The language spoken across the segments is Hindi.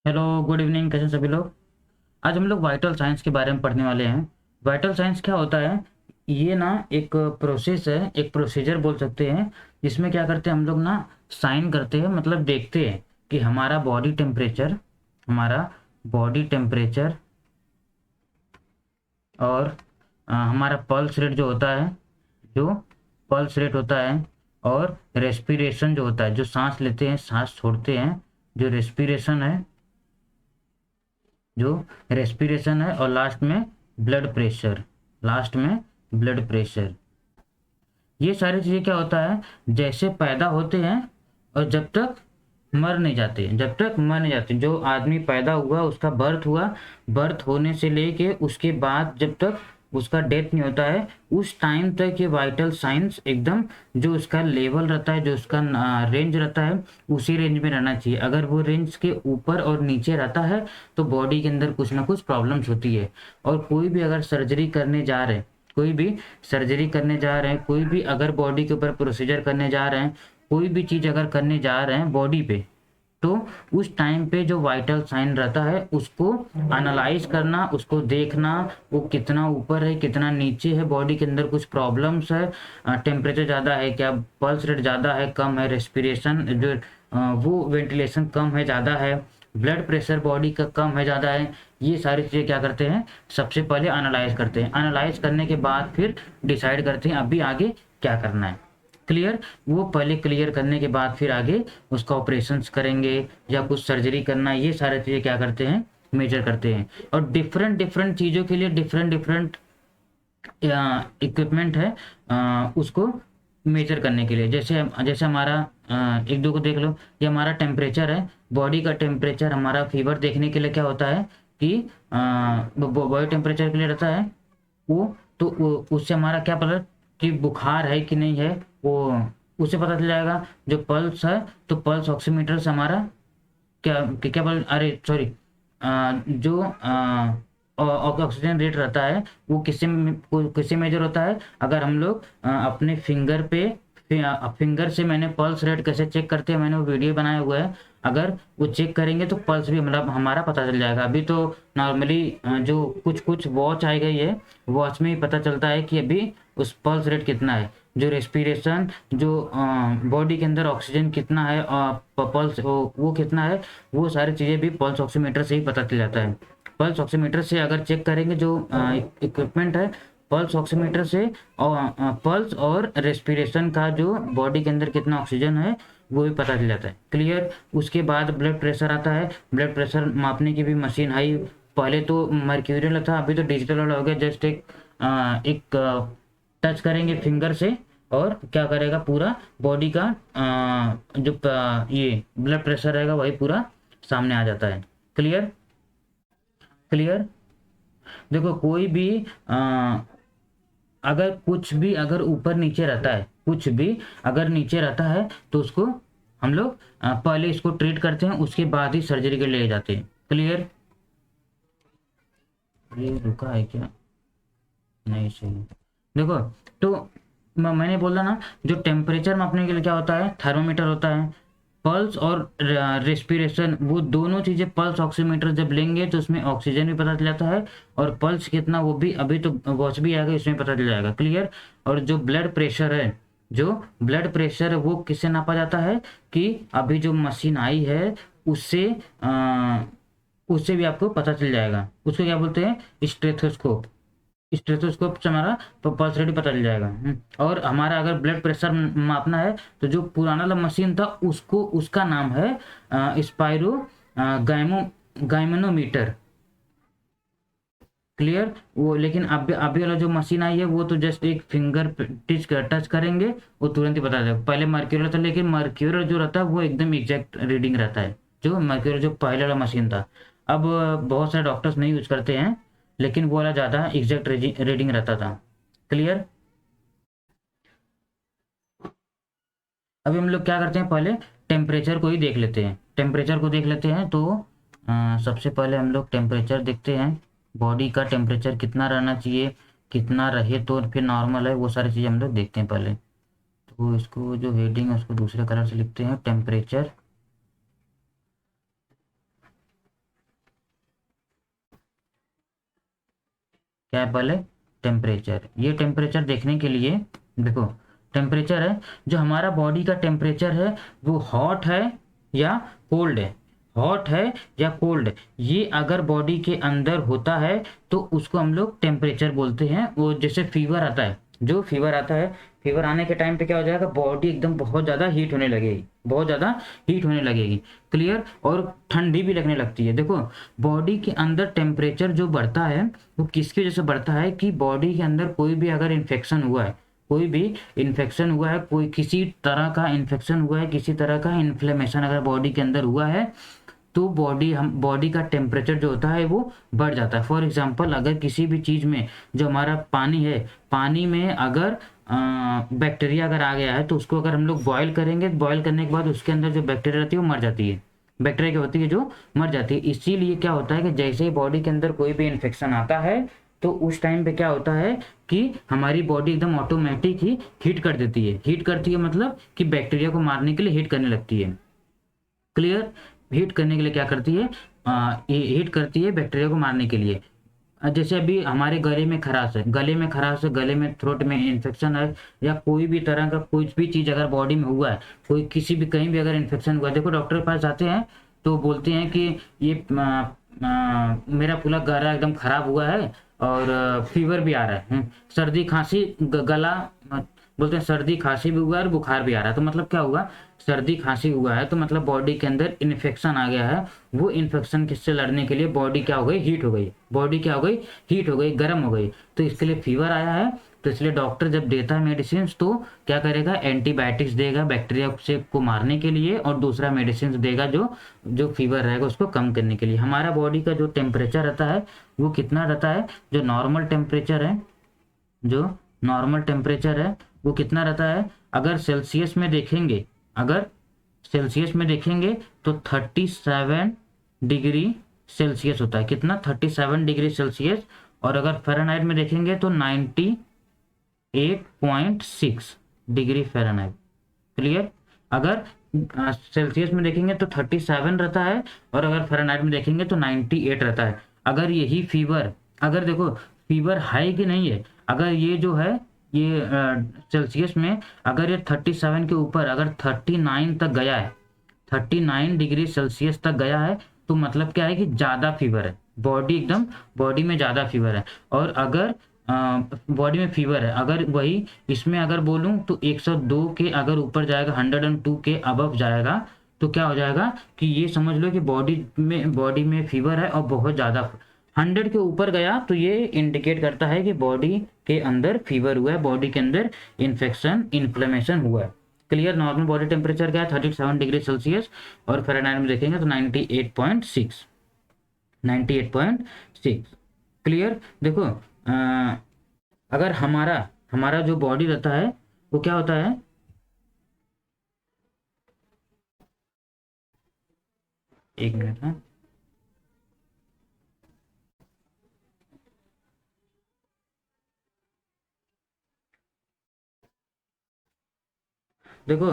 Hello, good evening. कैसे हैं सभी लोग। आज हम लोग वाइटल साइंस के बारे में पढ़ने वाले हैं। वाइटल साइंस क्या होता है? ये ना एक प्रोसेस है, एक प्रोसीजर बोल सकते हैं, जिसमें क्या करते हैं हम लोग ना, साइन करते हैं, मतलब देखते हैं कि हमारा बॉडी टेम्परेचर और हमारा पल्स रेट जो होता है, जो पल्स रेट होता है, और रेस्पिरेशन जो होता है, जो सांस लेते हैं सांस छोड़ते हैं, जो रेस्पिरेशन है, जो रेस्पिरेशन है, और लास्ट में ब्लड प्रेशर। ये सारी चीज़ें क्या होता है, जैसे पैदा होते हैं और जब तक मर नहीं जाते, जो आदमी पैदा हुआ उसका बर्थ हुआ, बर्थ होने से लेके उसके बाद जब तक उसका डेथ नहीं होता है, उस टाइम तक ये वाइटल साइंस एकदम, जो उसका लेवल रहता है, जो उसका रेंज रहता है, उसी रेंज में रहना चाहिए। अगर वो रेंज के ऊपर और नीचे रहता है तो बॉडी के अंदर कुछ ना कुछ प्रॉब्लम्स होती है। और कोई भी अगर सर्जरी करने जा रहे हैं, कोई भी अगर बॉडी के ऊपर प्रोसीजर करने जा रहे हैं, कोई भी चीज़ अगर करने जा रहे हैं बॉडी पे, तो उस टाइम पे जो वाइटल साइन रहता है उसको एनालाइज करना, उसको देखना, वो कितना ऊपर है कितना नीचे है, बॉडी के अंदर कुछ प्रॉब्लम्स है, टेम्परेचर ज़्यादा है क्या, पल्स रेट ज़्यादा है कम है, रेस्पिरेशन जो वो वेंटिलेशन कम है ज़्यादा है, ब्लड प्रेशर बॉडी का कम है ज़्यादा है। ये सारी चीज़ें क्या करते हैं, सबसे पहले एनालाइज करते हैं। एनालाइज करने के बाद फिर डिसाइड करते हैं अभी आगे क्या करना है। क्लियर? वो पहले क्लियर करने के बाद फिर आगे उसका ऑपरेशंस करेंगे या कुछ सर्जरी करना है, ये सारी चीज़ें क्या करते हैं, मेजर करते हैं। और डिफरेंट डिफरेंट चीज़ों के लिए डिफरेंट डिफरेंट इक्विपमेंट है उसको मेजर करने के लिए। जैसे जैसे हमारा एक दो को देख लो, ये हमारा टेम्परेचर है, बॉडी का टेम्परेचर। हमारा फीवर देखने के लिए क्या होता है कि बॉडी टेम्परेचर के लिए रहता है वो, तो उससे हमारा क्या पता कि बुखार है कि नहीं है, वो उससे पता चल जाएगा। जो पल्स है, तो पल्स ऑक्सीमीटर से हमारा क्या बोल, अरे सॉरी, जो ऑक्सीजन रेट रहता है वो किससे मेजर होता है। अगर हम लोग अपने फिंगर से, मैंने पल्स रेट कैसे चेक करते हैं, मैंने वो वीडियो बनाया हुआ है। अगर वो चेक करेंगे तो पल्स भी मतलब हमारा पता चल जाएगा। अभी तो नॉर्मली जो कुछ कुछ वॉच आई गई है, वॉच में ही पता चलता है कि अभी उस पल्स रेट कितना है, जो रेस्पिरेशन, जो बॉडी के अंदर ऑक्सीजन कितना है, पल्स वो कितना है, वो सारी चीज़ें भी पल्स ऑक्सीमीटर से ही पता चल जाता है। पल्स ऑक्सीमीटर से अगर चेक करेंगे, जो इक्विपमेंट है, पल्स ऑक्सीमीटर से, और पल्स और रेस्पिरेशन का जो बॉडी के अंदर कितना ऑक्सीजन है वो भी पता चल जाता है। क्लियर? उसके बाद ब्लड प्रेशर आता है। ब्लड प्रेशर मापने की भी मशीन आई। पहले तो मर्क्यूरियल था, अभी तो डिजिटल वाला हो गया। जस्ट एक टच करेंगे फिंगर से और क्या करेगा, पूरा बॉडी का ये ब्लड प्रेशर रहेगा वही पूरा सामने आ जाता है। क्लियर? क्लियर? देखो, कोई भी अ, अगर कुछ भी अगर ऊपर नीचे रहता है, कुछ भी अगर नीचे रहता है तो उसको हम लोग पहले इसको ट्रीट करते हैं, उसके बाद ही सर्जरी के लिए ले जाते हैं। क्लियर? ये रुका है क्या? नहीं, सही। देखो, तो मैंने बोला ना, जो टेम्परेचर मापने के लिए क्या होता है, थर्मामीटर होता है। पल्स और रेस्पिरेशन, वो दोनों चीज़ें, पल्स ऑक्सीमीटर जब लेंगे तो उसमें ऑक्सीजन भी पता चल जाता है, और पल्स कितना वो भी, अभी तो वॉच भी आ गई, इसमें पता चल जाएगा। क्लियर? और जो ब्लड प्रेशर है, वो किससे नापा जाता है कि अभी जो मशीन आई है उससे उससे भी आपको पता चल जाएगा। उसको क्या बोलते हैं, स्टेथोस्कोप। स्टेथोस्कोप से हमारा तो पल्स रेट पता चल जाएगा। और हमारा अगर ब्लड प्रेशर मापना है तो जो पुराना वाला मशीन था उसको, उसका नाम है स्पायरो गाइमेनोमीटर। क्लियर? वो लेकिन अभी अभी वाला जो मशीन आई है वो तो जस्ट एक फिंगर टच करेंगे, वो तुरंत ही बता देगा। पहले मर्क्यूरी था, लेकिन मर्क्यूरी जो रहता है वो एकदम एग्जैक्ट रीडिंग रहता है, जो मर्क्यूरी जो पहले वाला मशीन था। अब बहुत सारे डॉक्टर्स नहीं यूज करते हैं, लेकिन वो वाला ज़्यादा एग्जैक्ट रीडिंग रहता था। क्लियर? अभी हम लोग क्या करते हैं, पहले टेम्परेचर को ही देख लेते हैं। टेम्परेचर को देख लेते हैं तो सबसे पहले हम लोग टेम्परेचर देखते हैं, बॉडी का टेम्परेचर कितना रहना चाहिए, कितना रहे तो फिर नॉर्मल है, वो सारी चीज़ें हम लोग देखते हैं पहले। तो इसको जो हेडिंग है उसको दूसरे कलर से लिखते हैं, टेम्परेचर। क्या है पहले, टेम्परेचर। ये टेम्परेचर देखने के लिए देखो, टेम्परेचर है जो हमारा बॉडी का टेम्परेचर है वो हॉट है या कोल्ड है, हॉट है या कोल्ड है, ये अगर बॉडी के अंदर होता है तो उसको हम लोग टेम्परेचर बोलते हैं। वो जैसे फीवर आता है, जो फीवर आता है, फीवर आने के टाइम पे क्या हो जाएगा, बॉडी एकदम बहुत ज़्यादा हीट होने लगेगी, बहुत ज़्यादा हीट होने लगेगी, क्लियर, और ठंडी भी लगने लगती है। देखो बॉडी के अंदर टेम्परेचर जो बढ़ता है वो किसकी वजह से बढ़ता है कि बॉडी के अंदर कोई भी अगर इन्फेक्शन हुआ है, कोई भी इन्फेक्शन हुआ है, कोई किसी तरह का इन्फेक्शन हुआ है, किसी तरह का इन्फ्लेमेशन अगर बॉडी के अंदर हुआ है तो बॉडी का टेम्परेचर जो होता है वो बढ़ जाता है। फॉर एग्जांपल अगर किसी भी चीज़ में जो हमारा पानी है, पानी में अगर बैक्टीरिया अगर आ गया है तो उसको अगर हम लोग बॉयल करेंगे, बॉयल करने के बाद उसके अंदर जो बैक्टीरिया रहती है वो मर जाती है, बैक्टीरिया क्या होती है जो मर जाती है। इसीलिए क्या होता है कि जैसे ही बॉडी के अंदर कोई भी इन्फेक्शन आता है तो उस टाइम पे क्या होता है कि हमारी बॉडी एकदम ऑटोमेटिक ही हीट कर देती है। हीट करती है मतलब कि बैक्टीरिया को मारने के लिए हीट करने लगती है, क्लियर। हीट करने के लिए क्या करती है, हीट करती है बैक्टीरिया को मारने के लिए। जैसे अभी हमारे गले में खराश है, गले में खराश है, गले में थ्रोट में इन्फेक्शन है, या कोई भी तरह का कोई भी चीज़ अगर बॉडी में हुआ है, कोई किसी भी कहीं भी अगर इन्फेक्शन हुआ है, देखो डॉक्टर के पास जाते हैं तो बोलते हैं कि ये मेरा पूरा गला एकदम खराब हुआ है और फीवर भी आ रहा है, सर्दी खांसी गला, बोलते हैं सर्दी खांसी भी हुआ है और बुखार भी आ रहा है। तो मतलब क्या हुआ, सर्दी खांसी हुआ है तो मतलब बॉडी के अंदर इन्फेक्शन आ गया है। वो इन्फेक्शन किससे लड़ने के लिए बॉडी क्या हो गई, हीट हो गई, बॉडी क्या हो गई, हीट हो गई, गर्म हो गई, तो इसके लिए फीवर आया है। तो इसलिए डॉक्टर जब देता है मेडिसिन तो क्या करेगा, एंटीबायोटिक्स देगा बैक्टीरिया से को मारने के लिए, और दूसरा मेडिसिन देगा जो जो फीवर रहेगा उसको कम करने के लिए। हमारा बॉडी का जो टेम्परेचर रहता है वो कितना रहता है, जो नॉर्मल टेम्परेचर है, जो नॉर्मल टेम्परेचर है वो कितना रहता है, अगर सेल्सियस में देखेंगे, अगर सेल्सियस में देखेंगे तो 37 डिग्री सेल्सियस होता है। कितना, 37 डिग्री सेल्सियस। और अगर फ़ारेनहाइट में देखेंगे तो 98.6 डिग्री फ़ारेनहाइट, क्लियर। अगर सेल्सियस में देखेंगे तो 37 रहता है और अगर फ़ारेनहाइट में देखेंगे तो 98 रहता है। अगर यही फीवर, अगर देखो फीवर है कि नहीं है, अगर ये जो है ये सेल्सियस में अगर ये 37 के ऊपर अगर 39 तक गया है, 39 डिग्री सेल्सियस तक गया है तो मतलब क्या है कि ज़्यादा फीवर है, बॉडी एकदम बॉडी में ज़्यादा फीवर है। और अगर बॉडी में फीवर है, अगर वही इसमें अगर बोलूँ तो 102 के अगर ऊपर जाएगा, 102 के अबव जाएगा तो क्या हो जाएगा कि ये समझ लो कि बॉडी में फीवर है और बहुत ज़्यादा। 100 के ऊपर गया तो ये इंडिकेट करता है कि बॉडी के अंदर फीवर हुआ है, बॉडी के अंदर इन्फेक्शन इन्फ्लेमेशन हुआ है, क्लियर। नॉर्मल बॉडी टेम्परेचर क्या है, 37 डिग्री सेल्सियस, और फ़ारेनहाइट में देखेंगे तो 98.6, 98.6, क्लियर। देखो अगर हमारा हमारा जो बॉडी रहता है वो क्या होता है, एक मिनट है, देखो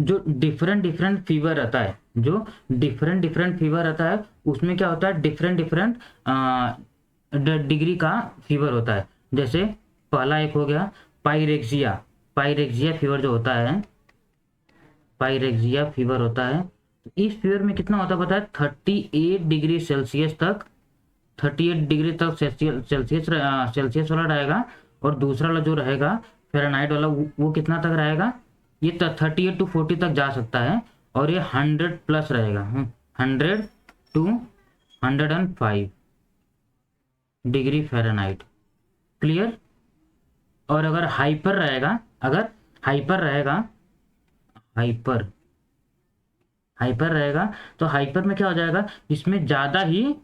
जो डिफरेंट डिफरेंट फीवर रहता है, जो डिफरेंट डिफरेंट फीवर रहता है उसमें क्या होता है, डिफरेंट डिफरेंट डिग्री का फीवर होता है। जैसे पहला एक हो गया पायरेक्सिया, पायरेक्सिया फीवर जो होता है, पायरेक्सिया फीवर होता है। तो इस फीवर में कितना होता है पता है, 38 डिग्री सेल्सियस तक, 38 डिग्री तक सेल्सियस वाला रहेगा। और दूसरा वाला जो रहेगा फ़ारेनहाइट वाला वो कितना तक रहेगा, ये 38 टू 40 तक जा सकता है। और ये 100 प्लस रहेगा, 100 टू 105 डिग्री फ़ारेनहाइट, क्लियर। और अगर हाइपर रहेगा, अगर हाइपर रहेगा, हाइपर हाइपर रहेगा तो हाइपर में क्या हो जाएगा, इसमें ज़्यादा ही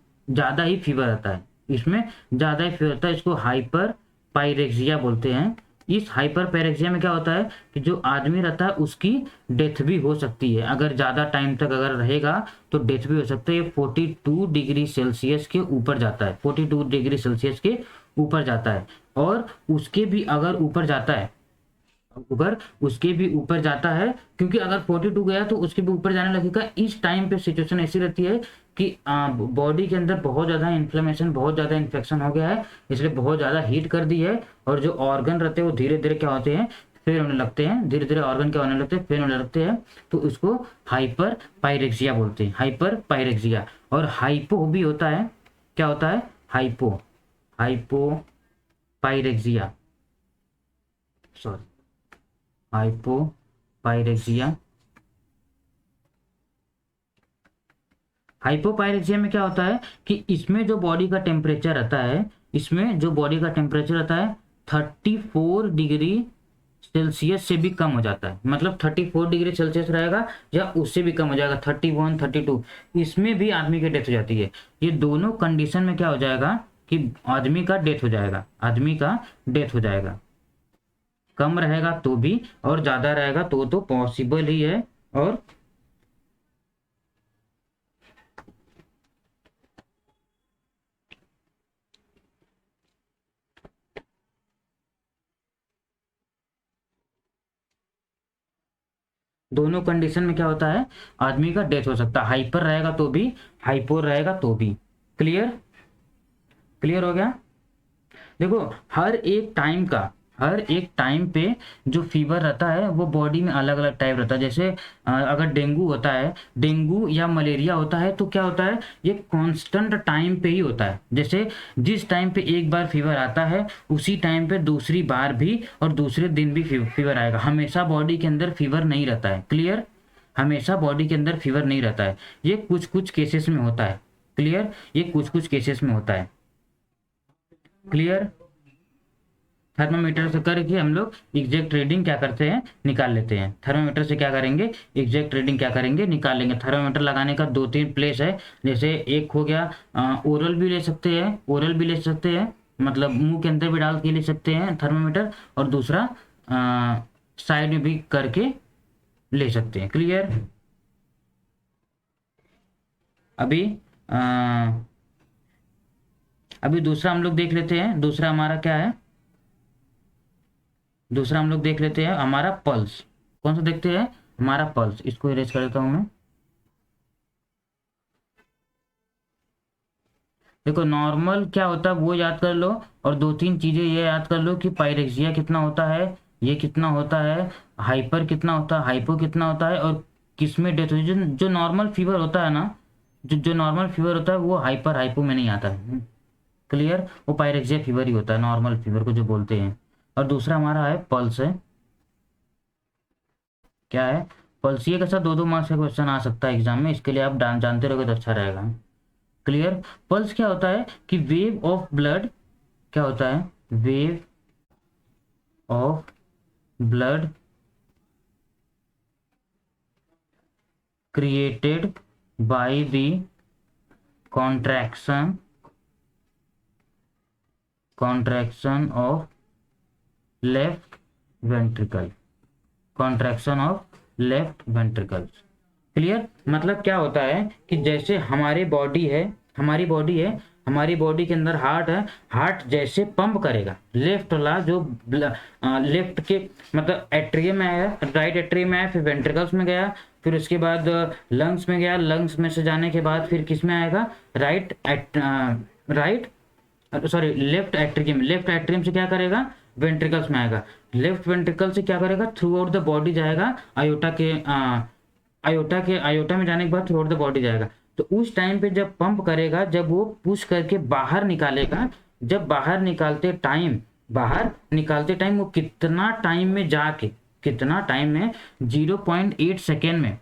फीवर आता है, इसमें ज़्यादा ही फीवर आता है, इसको हाइपर पायरेक्सिया बोलते हैं। इस हाइपर पायरेक्सिया में क्या होता है कि जो आदमी रहता है उसकी डेथ भी हो सकती है, अगर ज़्यादा टाइम तक अगर रहेगा तो डेथ भी हो सकता है। ये 42 डिग्री सेल्सियस के ऊपर जाता है, 42 डिग्री सेल्सियस के ऊपर जाता है। और उसके भी अगर ऊपर जाता है, अगर उसके भी ऊपर जाता है, क्योंकि अगर 42 गया तो उसके भी ऊपर जाने लगेगा। इस टाइम पे सिचुएशन ऐसी रहती है कि बॉडी के अंदर बहुत ज़्यादा इन्फ्लेमेशन, बहुत ज़्यादा इन्फेक्शन हो गया है, इसलिए बहुत ज़्यादा हीट कर दी है, और जो ऑर्गन रहते हैं वो धीरे धीरे क्या होते हैं, फेल होने लगते हैं, धीरे धीरे ऑर्गन क्या होने लगते हैं, फेल होने लगते हैं। तो उसको हाइपर पायरेक्सिया बोलते हैं, हाइपर पायरेक्सिया। और हाइपो भी होता है, क्या होता है, हाइपो, हाइपो पायरेक्सिया, सॉरी, हाइपोपायरेक्सिया। हाइपोपायरेक्सिया में क्या होता है कि इसमें जो बॉडी का टेम्परेचर रहता है, इसमें जो बॉडी का टेम्परेचर रहता है 34 डिग्री सेल्सियस से भी कम हो जाता है। मतलब 34 डिग्री सेल्सियस रहेगा या उससे भी कम हो जाएगा, 31, 32, इसमें भी आदमी की डेथ हो जाती है। ये दोनों कंडीशन में क्या हो जाएगा कि आदमी का डेथ हो जाएगा, आदमी का डेथ हो जाएगा। कम रहेगा तो भी, और ज़्यादा रहेगा तो पॉसिबल ही है। और दोनों कंडीशन में क्या होता है, आदमी का डेथ हो सकता है। हाइपर रहेगा तो भी, हाइपोर रहेगा तो भी। क्लियर, क्लियर हो गया। देखो हर एक टाइम पे जो फीवर रहता है वो बॉडी में अलग अलग टाइप रहता है। जैसे अगर डेंगू होता है, डेंगू या मलेरिया होता है, तो क्या होता है, ये कांस्टेंट टाइम पे ही होता है। जैसे जिस टाइम पे एक बार फीवर आता है उसी टाइम पे दूसरी बार भी और दूसरे दिन भी फीवर आएगा। हमेशा बॉडी के अंदर फीवर नहीं रहता है। क्लियर, हमेशा बॉडी के अंदर फीवर नहीं रहता है, ये कुछ कुछ केसेस में होता है। क्लियर, ये कुछ कुछ केसेस में होता है। क्लियर, थर्मामीटर से करके हम लोग एग्जैक्ट रीडिंग क्या करते हैं, निकाल लेते हैं। थर्मामीटर से क्या करेंगे, एग्जैक्ट रीडिंग क्या करेंगे, निकाल लेंगे। थर्मामीटर लगाने का 2-3 प्लेस है। जैसे एक हो गया ओरल भी ले सकते हैं, ओरल भी ले सकते हैं, मतलब मुंह के अंदर भी डाल के ले सकते हैं थर्मामीटर, और दूसरा साइड में भी करके ले सकते हैं। क्लियर, अभी अभी दूसरा हम लोग देख लेते हैं। दूसरा हमारा क्या है, दूसरा हम लोग देख लेते हैं हमारा पल्स। कौन सा देखते हैं, हमारा पल्स। इसको इरेज कर देता हूं मैं। देखो नॉर्मल क्या होता है वो याद कर लो, और 2-3 चीजें ये याद कर लो कि पायरेक्सिया कितना होता है, ये कितना होता है, हाइपर कितना होता है, हाइपो कितना होता है, और किस में डेथ होती है। जो नॉर्मल फीवर होता है ना, जो नॉर्मल फीवर होता है वो हाइपर हाइपो में नहीं आता है। क्लियर, वो पायरेक्सिया फीवर ही होता है, नॉर्मल फीवर को जो बोलते हैं। और दूसरा हमारा है पल्स है। क्या है, पल्स। ये कैसा 2-2 मार्क्स का क्वेश्चन आ सकता है एग्जाम में, इसके लिए आप जानते रहोगे तो अच्छा रहेगा। क्लियर, पल्स क्या होता है कि वेव ऑफ ब्लड, क्या होता है, wave of blood created by the contraction of left ventricle, contraction of left ventricles. Clear, मतलब क्या होता है कि जैसे हमारी बॉडी है, हमारी बॉडी के अंदर हार्ट है, हार्ट जैसे पंप करेगा, लेफ्ट वाला जो लेफ्ट के मतलब एट्रियम में आया, राइट एट्रियम में आया, फिर वेंट्रिकल्स में गया, फिर उसके बाद लंग्स में गया, लंग्स में से जाने के बाद फिर किस में आएगा, लेफ्ट एट्रियम, लेफ्ट एट्रियम से क्या करेगा, वेंट्रिकल्स में आएगा, लेफ्ट वेंट्रिकल से क्या करेगा, थ्रू आउट द बॉडी जाएगा, आयोटा में जाने के बाद थ्रू आउट द बॉडी जाएगा। तो उस टाइम पे जब पंप करेगा, जब वो पुश करके बाहर निकालेगा, जब बाहर निकालते टाइम वो कितना टाइम में जाके, कितना टाइम में, 0.8 सेकेंड में,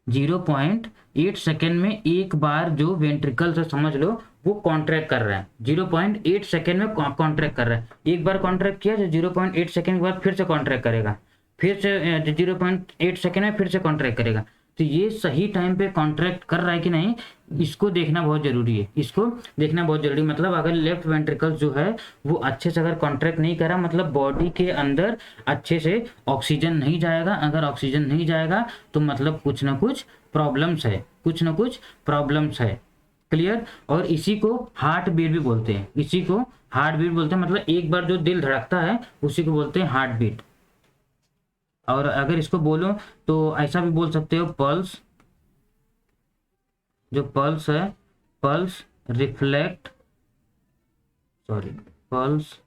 0.8 सेकेंड में एक बार जो वेंट्रिकल से समझ लो वो कॉन्ट्रैक्ट कर रहा है, 0.8 सेकेंड में कॉन्ट्रैक्ट कर रहा है। एक बार कॉन्ट्रैक्ट किया तो 0.8 सेकेंड के बाद फिर से कॉन्ट्रैक्ट करेगा, फिर से 0.8 सेकेंड में फिर से कॉन्ट्रैक्ट करेगा। तो ये सही टाइम पे कॉन्ट्रैक्ट कर रहा है कि नहीं, इसको देखना बहुत जरूरी है, इसको देखना बहुत जरूरी। मतलब अगर लेफ्ट वेंट्रिकल जो है वो अच्छे से अगर कॉन्ट्रैक्ट नहीं करा, मतलब बॉडी के अंदर अच्छे से ऑक्सीजन नहीं जाएगा। अगर ऑक्सीजन नहीं जाएगा तो मतलब कुछ ना कुछ प्रॉब्लम्स है, कुछ ना कुछ प्रॉब्लम्स है। क्लियर, और इसी को हार्ट बीट भी बोलते हैं, मतलब एक बार जो दिल धड़कता है उसी को बोलते हैं हार्ट बीट। और अगर इसको बोलो तो ऐसा भी बोल सकते हो, पल्स, जो पल्स है, pulse reflect, sorry, pulse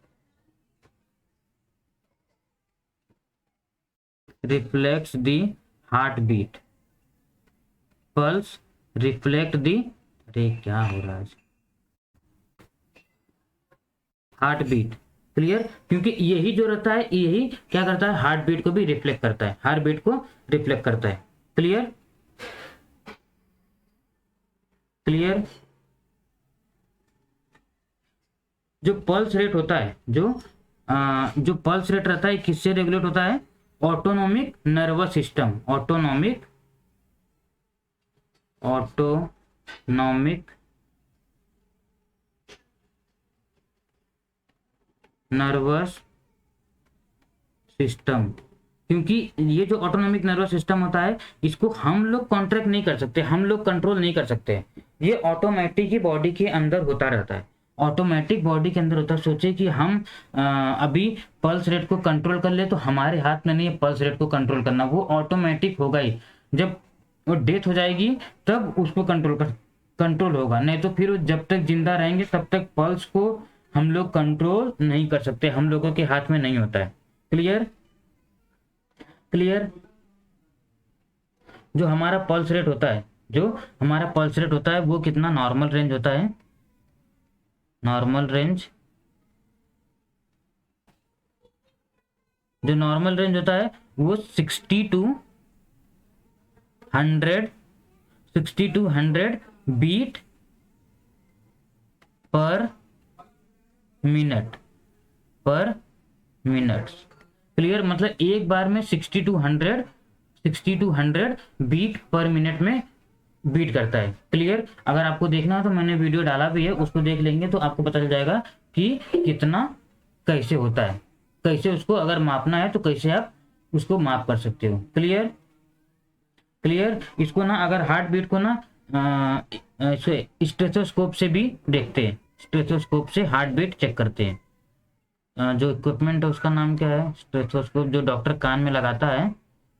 reflects the heart beat, pulse reflect the, अरे क्या हो रहा है, हार्ट बीट। क्लियर, क्योंकि यही जो रहता है यही क्या करता है, हार्ट बीट को भी रिफ्लेक्ट करता है, हार्ट बीट को रिफ्लेक्ट करता है। Clear, clear. जो पल्स रेट होता है, जो पल्स रेट रहता है किससे रेगुलेट होता है, autonomic nervous system, autonomic, autonomic nervous system. क्योंकि ये जो ऑटोनॉमिक नर्वस सिस्टम होता है इसको हम लोग कॉन्ट्रैक्ट नहीं कर सकते, हम लोग कंट्रोल नहीं कर सकते, ये ऑटोमेटिक ही बॉडी के अंदर होता रहता है, ऑटोमेटिक बॉडी के अंदर होता है। सोचे कि हम अभी पल्स रेट को कंट्रोल कर ले तो हमारे हाथ में नहीं है पल्स रेट को कंट्रोल करना, वो ऑटोमेटिक होगा ही, जब वो डेथ हो जाएगी तब उसको कंट्रोल होगा, नहीं तो फिर जब तक जिंदा रहेंगे तब तक पल्स को हम लोग कंट्रोल नहीं कर सकते, हम लोगों के हाथ में नहीं होता है। Clear, clear. जो हमारा पल्स रेट होता है, जो हमारा पल्स रेट होता है वो कितना नॉर्मल रेंज होता है, नॉर्मल रेंज, जो नॉर्मल रेंज होता है वो 100 to 100 beat per minute, per minute. Clear, मतलब एक बार में 60 टू 100 बीट पर मिनट में बीट करता है। क्लियर, अगर आपको देखना हो तो मैंने वीडियो डाला भी है, उसको देख लेंगे तो आपको पता चल जाएगा कि कितना कैसे होता है, कैसे उसको अगर मापना है तो कैसे आप उसको माप कर सकते हो। Clear, clear. इसको ना अगर हार्ट बीट को ना स्टेथोस्कोप से भी देखते हैं, स्टेथोस्कोप से हार्ट बीट चेक करते हैं। जो इक्विपमेंट है उसका नाम क्या है, स्टेथोस्कोप, जो डॉक्टर कान में लगाता है,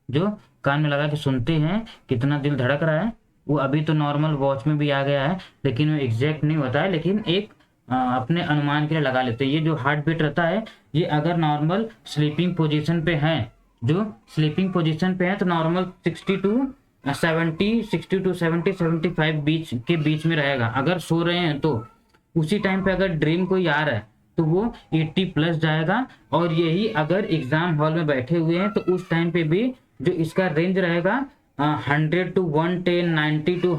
जो कान में लगा के सुनते हैं कितना दिल धड़क रहा है, वो अभी तो नॉर्मल वॉच में भी आ गया है लेकिन वो एग्जैक्ट नहीं होता है, लेकिन एक अपने अनुमान के लिए लगा लेते हैं। ये जो हार्ट बीट रहता है ये अगर नॉर्मल स्लीपिंग पोजीशन पे है, जो स्लीपिंग पोजीशन पे है तो नॉर्मल 60 टू 70 75 बीच के बीच में रहेगा। अगर सो रहे हैं तो उसी टाइम पे अगर ड्रीम कोई आ रहा है तो वो 80 प्लस जाएगा, और यही अगर एग्जाम हॉल में बैठे हुए हैं तो उस टाइम पे भी जो इसका रेंज रहेगा 100 टू 110, 90 टू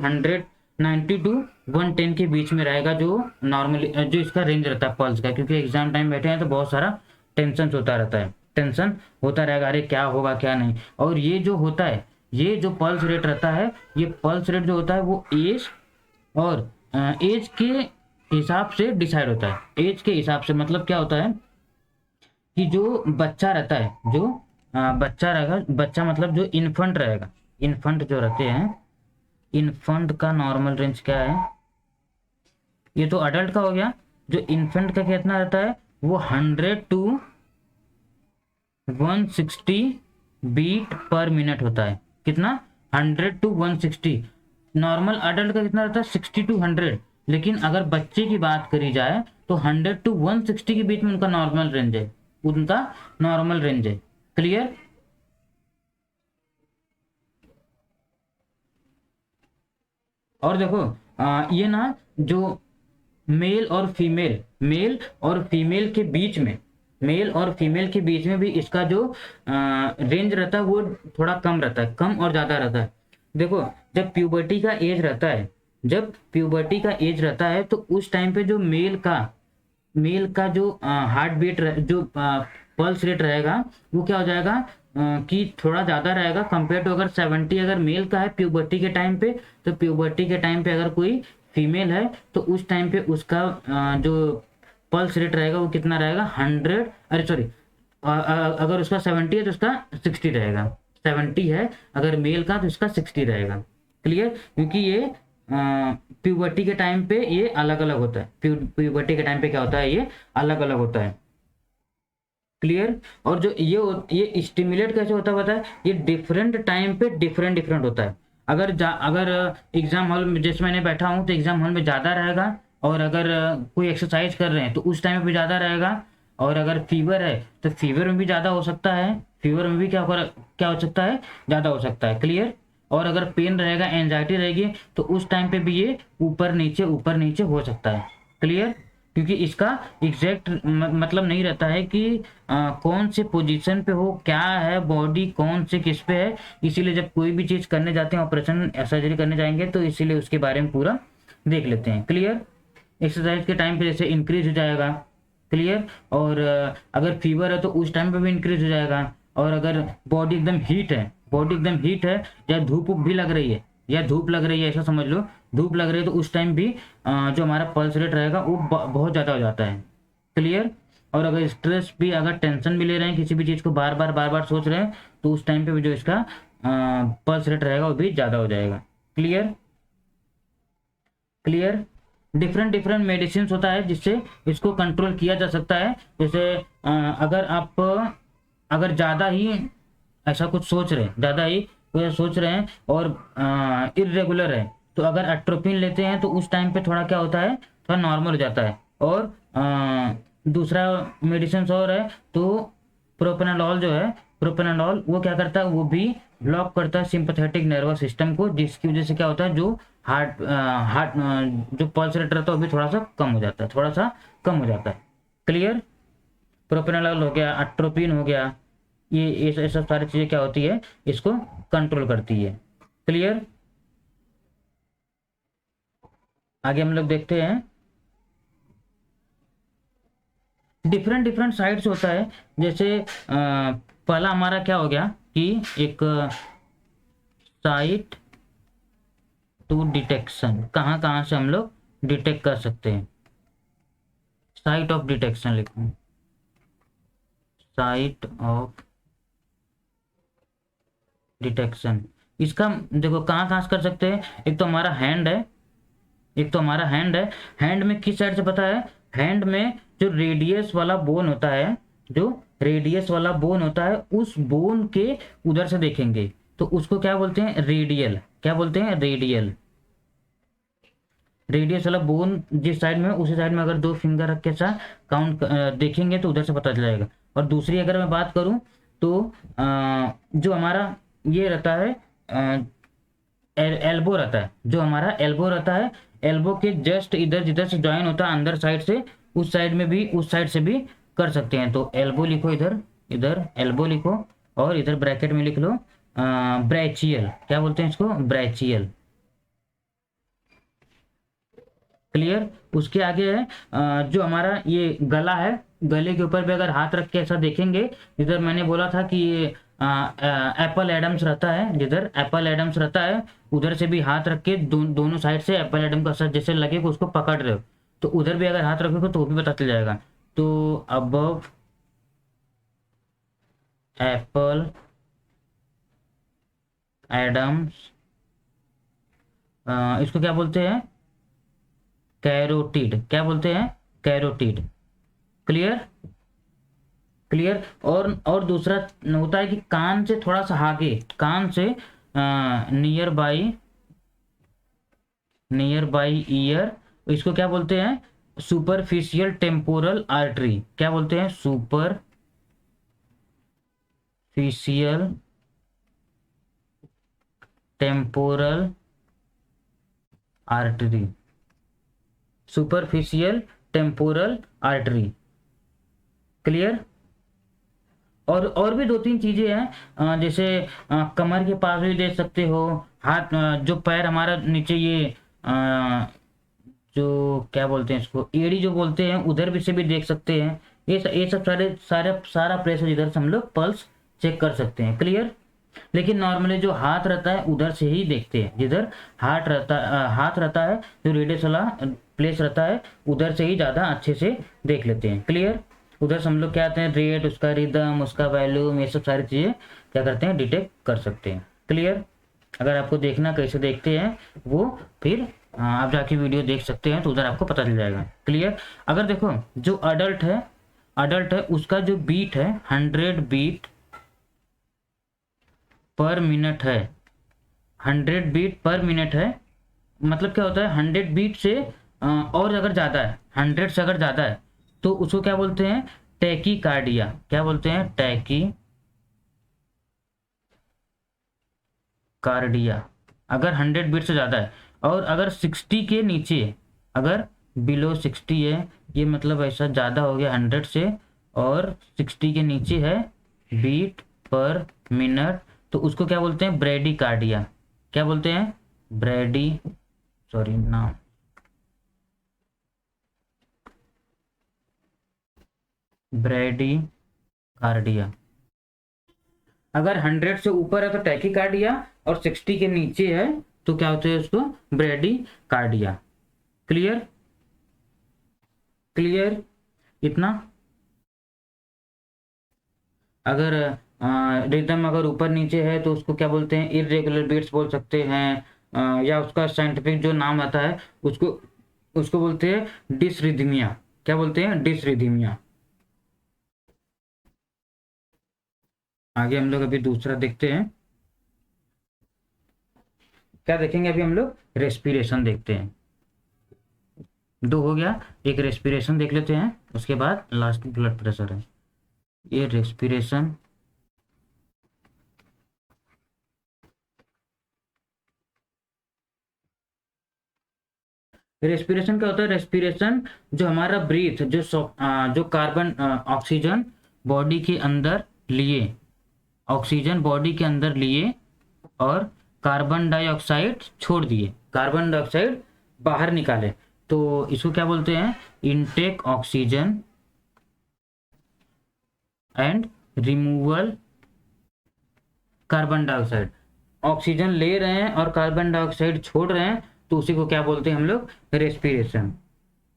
110 के बीच में रहेगा, जो नॉर्मली जो इसका रेंज रहता है पल्स का। क्योंकि एग्जाम टाइम बैठे हैं तो बहुत सारा टेंशन होता रहता है, टेंशन होता रहेगा, अरे क्या होगा क्या नहीं। और ये जो होता है, ये जो पल्स रेट रहता है, ये पल्स रेट जो होता है वो एज और एज के हिसाब से डिसाइड होता है। एज के हिसाब से मतलब क्या होता है कि जो बच्चा रहता है, जो बच्चा रहेगा, बच्चा मतलब जो इन्फेंट रहेगा, इन्फेंट जो रहते हैं, इन्फेंट का नॉर्मल रेंज क्या है, ये तो अडल्ट का हो गया। जो इन्फेंट का कितना रहता है वो 100 टू 160 बीट पर मिनट होता है। कितना, 100 टू 160। नॉर्मल अडल्ट का कितना रहता है 60 टू 100, लेकिन अगर बच्चे की बात करी जाए तो 100 टू 160 के बीच में उनका नॉर्मल रेंज है, उनका नॉर्मल रेंज है। क्लियर, और देखो ये ना जो मेल और फीमेल, मेल और फीमेल के बीच में, मेल और फीमेल के बीच में भी इसका जो रेंज रहता है वो थोड़ा कम रहता है, कम और ज़्यादा रहता है। देखो जब प्यूबर्टी का एज रहता है, जब प्यूबर्टी का एज रहता है तो उस टाइम पे जो मेल का जो हार्ट बीट जो पल्स रेट रहेगा वो क्या हो जाएगा कि थोड़ा ज़्यादा रहेगा कंपेयर टू अगर 70 अगर मेल का है प्यूबर्टी के टाइम पे, तो प्यूबर्टी के टाइम पे अगर कोई फीमेल है तो उस टाइम पे उसका जो पल्स रेट रहेगा वो कितना रहेगा 100, अरे सॉरी, अगर उसका 70 है तो उसका 60 रहेगा, 70 है अगर मेल का तो इसका 60 रहेगा। क्लियर, क्योंकि ये प्यूबर्टी के टाइम पे ये अलग अलग होता है, प्यूबर्टी के टाइम पे क्या होता है ये अलग अलग होता है। क्लियर। और जो ये स्टिमुलेट कैसे होता है पता है, ये डिफरेंट टाइम पे डिफरेंट डिफरेंट होता है। अगर एग्जाम हॉल में जैसे मैंने बैठा हूँ तो एग्जाम हॉल में ज़्यादा रहेगा, और अगर कोई एक्सरसाइज कर रहे हैं तो उस टाइम पे भी ज़्यादा रहेगा, और अगर फीवर है तो फीवर में भी ज़्यादा हो सकता है, फीवर में भी क्या हो सकता है, ज़्यादा हो सकता है। क्लियर। और अगर पेन रहेगा, एंजाइटी रहेगी, तो उस टाइम पे भी ये ऊपर नीचे हो सकता है। क्लियर। क्योंकि इसका एग्जैक्ट मतलब नहीं रहता है कि कौन से पोजीशन पे हो, क्या है बॉडी, कौन से किस पे है। इसीलिए जब कोई भी चीज़ करने जाते हैं, ऑपरेशन सर्जरी करने जाएंगे, तो इसीलिए उसके बारे में पूरा देख लेते हैं। क्लियर। एक्सरसाइज के टाइम पे जैसे इंक्रीज हो जाएगा। क्लियर। और अगर फीवर है तो उस टाइम पे भी इंक्रीज हो जाएगा। और अगर बॉडी एकदम हीट है, या धूप भी लग रही है, या धूप लग रही है ऐसा समझ लो, धूप लग रही है, तो उस टाइम भी जो हमारा पल्स रेट रहेगा वो बहुत ज़्यादा हो जाता है। क्लियर। और अगर स्ट्रेस भी, अगर टेंशन भी ले रहे हैं, किसी भी चीज़ को बार बार सोच रहे हैं, तो उस टाइम पे भी जो इसका पल्स रेट रहेगा वो भी ज़्यादा हो जाएगा। Clear. Clear. Different different medicine होता है जिससे इसको कंट्रोल किया जा सकता है। जैसे अगर ज़्यादा ही ऐसा कुछ सोच रहे हैं, ज़्यादा ही कुछ सोच रहे हैं और इरेगुलर है, तो अगर एट्रोपिन लेते हैं तो उस टाइम पे थोड़ा क्या होता है, थोड़ा नॉर्मल हो जाता है। और दूसरा मेडिसिन और है तो प्रोपेनाडॉल जो है, प्रोपेनाडॉल वो क्या करता है, वो भी ब्लॉक करता है सिंपैथेटिक नर्वस सिस्टम को, जिसकी वजह से क्या होता है, जो हार्ट जो पल्स रेट रहता है वो भी थोड़ा सा कम हो जाता है, थोड़ा सा कम हो जाता है। क्लियर। प्रोपेनाडॉल हो गया, एट्रोपिन हो गया, ये सब सारी चीज़ें क्या होती है, इसको कंट्रोल करती है। क्लियर। आगे हम लोग देखते हैं, डिफरेंट डिफरेंट साइट्स होता है। जैसे पहला हमारा क्या हो गया कि एक साइट टू डिटेक्शन, कहाँ कहाँ से हम लोग डिटेक्ट कर सकते हैं। साइट ऑफ डिटेक्शन लिखूं, साइट ऑफ डिटेक्शन। इसका देखो कहाँ कहाँ से कर सकते हैं। एक तो हमारा हैंड है, हैंड में किस साइड से पता है, हैंड में जो रेडियस वाला बोन होता है, उस बोन के उधर से देखेंगे तो उसको क्या बोलते हैं, रेडियल। क्या बोलते हैं, रेडियल। रेडियस वाला बोन जिस साइड में, उसी साइड में अगर दो फिंगर रख के साथ काउंट देखेंगे तो उधर से पता चल जाएगा। और दूसरी अगर मैं बात करूं तो जो हमारा ये रहता है, एल्बो रहता है, जो हमारा एल्बो रहता है, एल्बो के जस्ट इधर जिधर से ज्वाइन होता है अंदर साइड से, उस साइड से भी कर सकते हैं। तो एल्बो लिखो, इधर एल्बो लिखो, और इधर ब्रैकेट में लिख लो ब्रैचियल। क्या बोलते हैं इसको, ब्रैचियल। क्लियर। उसके आगे है जो हमारा ये गला है, गले के ऊपर भी अगर हाथ रख के ऐसा देखेंगे, जिधर मैंने बोला था कि ये एप्पल एडम्स रहता है, जिधर एप्पल एडम्स रहता है उधर से भी हाथ रख के दोनों साइड से एप्पल एडम का सर जैसे लगे कि उसको पकड़ रहे हो, तो उधर भी अगर हाथ रखोगे तो वो भी पता चल जाएगा। तो अबव एप्पल एडम्स, इसको क्या बोलते हैं, कैरोटिड। क्या बोलते हैं, कैरोटिड। क्लियर। क्लियर। और दूसरा होता है कि कान से थोड़ा सा आगे, कान से नियर बाई ईयर, इसको क्या बोलते हैं, सुपरफिशियल टेम्पोरल आर्टरी। क्या बोलते हैं, superficial temporal artery, superficial temporal artery. Clear. और भी दो तीन चीजें हैं, जैसे कमर के पास भी देख सकते हो, हाथ जो पैर हमारा नीचे ये जो क्या बोलते हैं इसको, एड़ी जो बोलते हैं, उधर भी से भी देख सकते हैं। ये सब सारा प्लेस है जिधर से हम लोग पल्स चेक कर सकते हैं। क्लियर। लेकिन नॉर्मली जो हाथ रहता है उधर से ही देखते हैं, जिधर हाथ रहता है, जो रेडियस वाला प्लेस रहता है उधर से ही ज़्यादा अच्छे से देख लेते हैं। क्लियर। उधर से हम लोग क्या आते हैं, रेट, उसका रिदम, उसका वैल्यूम, ये सब सारी चीज़ें क्या करते हैं, डिटेक्ट कर सकते हैं। क्लियर। अगर आपको देखना कैसे देखते हैं वो फिर आप जाके वीडियो देख सकते हैं, तो उधर आपको पता चल जाएगा। क्लियर। अगर देखो जो अडल्ट है, अडल्ट है उसका जो बीट है 100 बीट पर मिनट है, 100 बीट पर मिनट है। मतलब क्या होता है 100 बीट से और अगर ज़्यादा है, 100 से अगर ज़्यादा है तो उसको क्या बोलते हैं, टैकीकार्डिया। क्या बोलते हैं, टैकीकार्डिया। अगर 100 बीट से ज़्यादा है और अगर 60 के नीचे है, अगर बिलो 60 है, ये मतलब ऐसा ज़्यादा हो गया 100 से और 60 के नीचे है बीट पर मिनट, तो उसको क्या बोलते हैं, ब्रेडिकार्डिया। क्या बोलते हैं, ब्रेडिकार्डिया। अगर 100 से ऊपर है तो टैकीकार्डिया और 60 के नीचे है तो क्या होता है उसको, ब्रेडिकार्डिया। क्लियर, क्लियर इतना। अगर रिदम अगर ऊपर नीचे है तो उसको क्या बोलते हैं, इरेगुलर बीट्स बोल सकते हैं, या उसका साइंटिफिक जो नाम आता है उसको उसको बोलते हैं डिसरिदमिया। क्या बोलते हैं, डिसरिदमिया। आगे हम लोग अभी दूसरा देखते हैं, क्या देखेंगे अभी हम लोग, रेस्पिरेशन देखते हैं। दो हो गया, एक रेस्पिरेशन देख लेते हैं, उसके बाद लास्ट ब्लड प्रेशर है। ये रेस्पिरेशन, रेस्पिरेशन क्या होता है, रेस्पिरेशन जो हमारा ब्रीथ जो कार्बन ऑक्सीजन बॉडी के अंदर लिए, ऑक्सीजन बॉडी के अंदर लिए और कार्बन डाइऑक्साइड छोड़ दिए, कार्बन डाइऑक्साइड बाहर निकाले, तो इसको क्या बोलते हैं, intake oxygen and removal carbon dioxide. Oxygen ले रहे हैं और कार्बन डाइऑक्साइड छोड़ रहे हैं तो उसी को क्या बोलते हैं हम लोग, रेस्पिरेशन।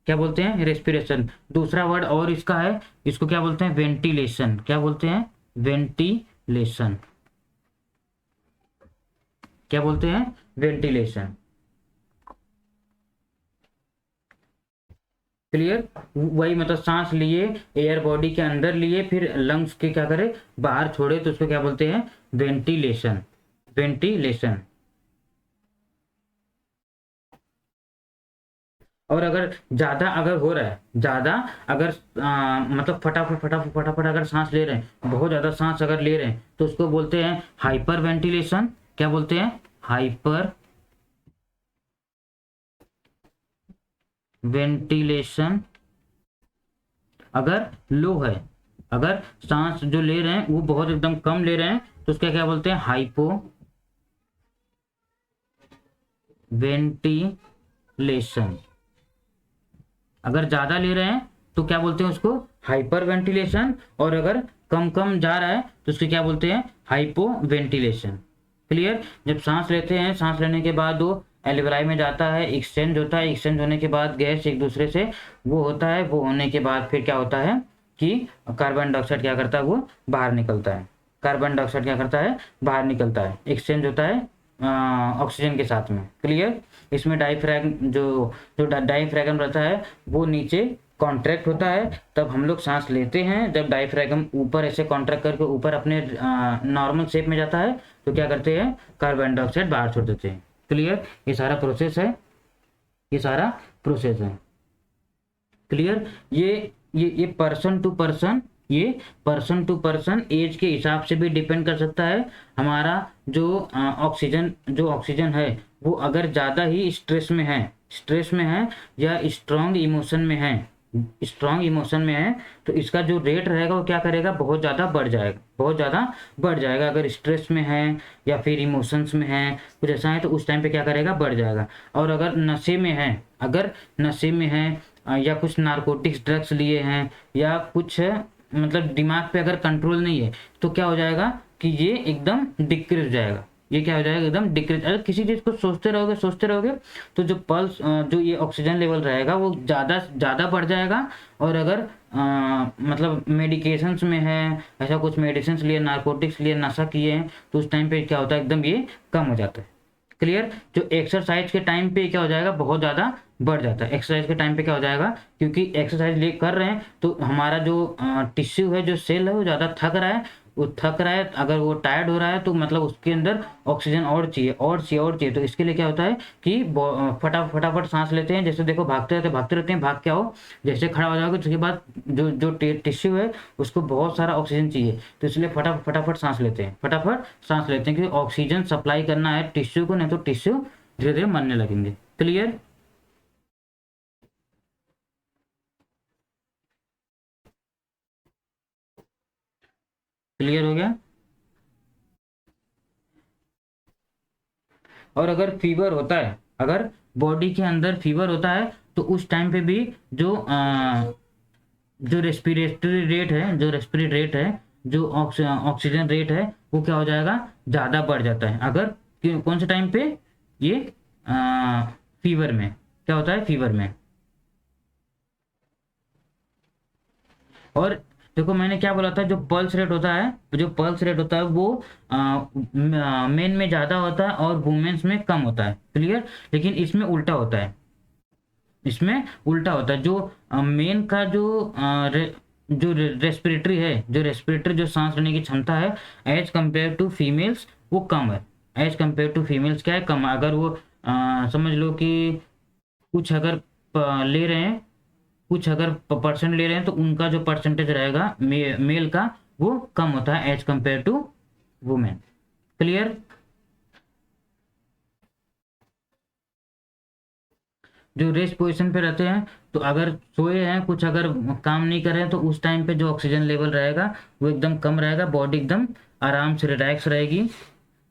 क्या बोलते हैं, रेस्पिरेशन। दूसरा वर्ड और इसका है, इसको क्या बोलते हैं, वेंटिलेशन। क्या बोलते हैं, वेंटिलेशन। क्या बोलते हैं, वेंटिलेशन। क्लियर, वही मतलब सांस लिए, एयर बॉडी के अंदर लिए, फिर लंग्स के क्या करे, बाहर छोड़े, तो उसको क्या बोलते हैं, वेंटिलेशन। वेंटिलेशन। और अगर ज्यादा अगर हो रहा है, ज्यादा अगर मतलब फटाफट फटाफट फटाफट अगर सांस ले रहे हैं, बहुत ज्यादा सांस अगर ले रहे हैं तो उसको बोलते हैं हाइपर वेंटिलेशन। क्या बोलते हैं, हाइपर वेंटिलेशन। अगर लो है, अगर सांस जो ले रहे हैं वो बहुत एकदम कम ले रहे हैं तो उसका क्या बोलते हैं, हाइपो वेंटिलेशन। अगर ज्यादा ले रहे हैं तो क्या बोलते हैं उसको, हाइपर वेंटिलेशन। और अगर कम कम जा रहा है तो उसको क्या बोलते हैं, हाइपो वेंटिलेशन। क्लियर, जब सांस लेते हैं, सांस लेने के बाद वो एल्वेलाई में जाता है, एक्सचेंज होता है, एक्सचेंज होने के बाद गैस एक दूसरे से वो होता है, वो होने के बाद फिर क्या होता है कि कार्बन डाइऑक्साइड क्या करता है, वो बाहर निकलता है। कार्बन डाइऑक्साइड क्या करता है, बाहर निकलता है, एक्सचेंज होता है ऑक्सीजन के साथ में। क्लियर, इसमें डायफ्रैगम जो जो डायफ्रैगम रहता है वो नीचे कॉन्ट्रैक्ट होता है, तब हम लोग सांस लेते हैं। जब डायफ्रैगम ऊपर ऐसे कॉन्ट्रैक्ट करके ऊपर अपने नॉर्मल शेप में जाता है तो क्या करते हैं, कार्बन डाइऑक्साइड बाहर छोड़ देते हैं। क्लियर, ये सारा प्रोसेस है, ये सारा प्रोसेस है। क्लियर, ये पर्सन टू पर्सन, ये पर्सन टू पर्सन एज के हिसाब से भी डिपेंड कर सकता है। हमारा जो ऑक्सीजन है वो अगर ज़्यादा ही स्ट्रेस में है या स्ट्रॉन्ग इमोशन में है, स्ट्रॉन्ग इमोशन में है तो इसका जो रेट रहेगा वो क्या करेगा, बहुत ज़्यादा बढ़ जाएगा, बहुत ज़्यादा बढ़ जाएगा। अगर स्ट्रेस में है या फिर इमोशंस में है कुछ ऐसा है तो उस टाइम पे क्या करेगा, बढ़ जाएगा। और अगर नशे में है, अगर नशे में है या कुछ नारकोटिक्स ड्रग्स लिए हैं या कुछ मतलब दिमाग पे अगर कंट्रोल नहीं है तो क्या हो जाएगा कि ये एकदम डिक्रीज हो जाएगा, ये क्या हो जाएगा, एकदम डिक्रीज। अगर किसी चीज़ को सोचते रहोगे तो जो पल्स जो ये ऑक्सीजन लेवल रहेगा वो ज़्यादा बढ़ जाएगा। और अगर मतलब मेडिकेशंस में है, ऐसा कुछ मेडिसिन लिए, नारकोटिक्स लिए, नशा किए हैं तो उस टाइम पे क्या होता है, एकदम ये कम हो जाता है। क्लियर। जो एक्सरसाइज के टाइम पे क्या हो जाएगा, बहुत ज़्यादा बढ़ जाता है। एक्सरसाइज के टाइम पे क्या हो जाएगा, क्योंकि एक्सरसाइज ले कर रहे हैं तो हमारा जो टिश्यू है, जो सेल है, वो ज़्यादा थक रहा है। वो थक रहा है, अगर वो टायर्ड हो रहा है तो मतलब उसके अंदर ऑक्सीजन और चाहिए, और चाहिए, और चाहिए। तो इसके लिए क्या होता है कि फटाफट सांस लेते हैं। जैसे देखो भागते रहते हैं, भाग के आओ, जैसे खड़ा हो जाओगे उसके बाद जो जो टिश्यू है उसको बहुत सारा ऑक्सीजन चाहिए, तो इसलिए फटाफट सांस लेते हैं, फटाफट सांस लेते हैं, क्योंकि ऑक्सीजन सप्लाई करना है टिश्यू को, नहीं तो टिश्यू धीरे धीरे मरने लगेंगे। क्लियर। क्लियर हो गया। और अगर फीवर होता है, अगर बॉडी के अंदर फीवर होता है, तो उस टाइम पे भी जो जो रेस्पिरेटरी रेट है, जो रेस्पिरेटरी रेट है, जो ऑक्सीजन रेट है, वो क्या हो जाएगा, ज़्यादा बढ़ जाता है। अगर कौन से टाइम पे, ये फीवर में क्या होता है, फीवर में। और देखो मैंने क्या बोला था, जो पल्स रेट होता है, जो पल्स रेट होता है वो मेन में ज़्यादा होता है और वुमेन्स में कम होता है। क्लियर। लेकिन इसमें उल्टा होता है, इसमें उल्टा होता है। जो मेन का जो जो रेस्पिरेटरी है, जो रेस्पिरेटरी जो सांस लेने की क्षमता है, एज कंपेयर टू फीमेल्स वो कम है। एज कंपेयर टू फीमेल्स क्या है, कम है। अगर वो समझ लो कि कुछ अगर ले रहे हैं, कुछ अगर परसेंट ले रहे हैं, तो उनका जो परसेंटेज रहेगा मेल का, वो कम होता है as compare to women. Clear. जो रेस्ट पोजीशन पे रहते हैं, तो अगर सोए हैं, कुछ अगर काम नहीं कर रहे हैं, तो उस टाइम पे जो ऑक्सीजन लेवल रहेगा वो एकदम कम रहेगा, बॉडी एकदम आराम से रिलैक्स रहेगी,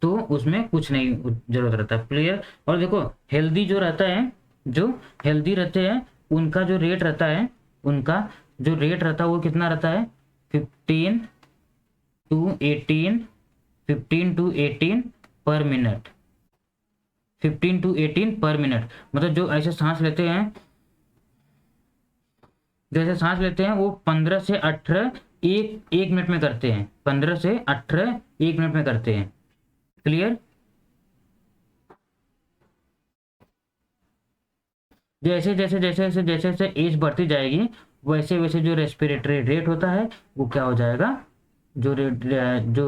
तो उसमें कुछ नहीं जरूरत रहता। क्लियर। और देखो हेल्दी जो रहता है, जो हेल्दी रहते हैं, उनका जो रेट रहता है, उनका जो रेट रहता है वो कितना रहता है, 15 टू 18, 15 टू 18 पर मिनट, 15 टू 18 पर मिनट। मतलब जो ऐसे सांस लेते हैं, जैसे सांस लेते हैं वो 15 से 18 एक एक मिनट में करते हैं, 15 से 18 एक मिनट में करते हैं। क्लियर। जैसे जैसे एज बढ़ती जाएगी, वैसे वैसे जो रेस्पिरेटरी रेट होता है वो क्या हो जाएगा, जो रेट जो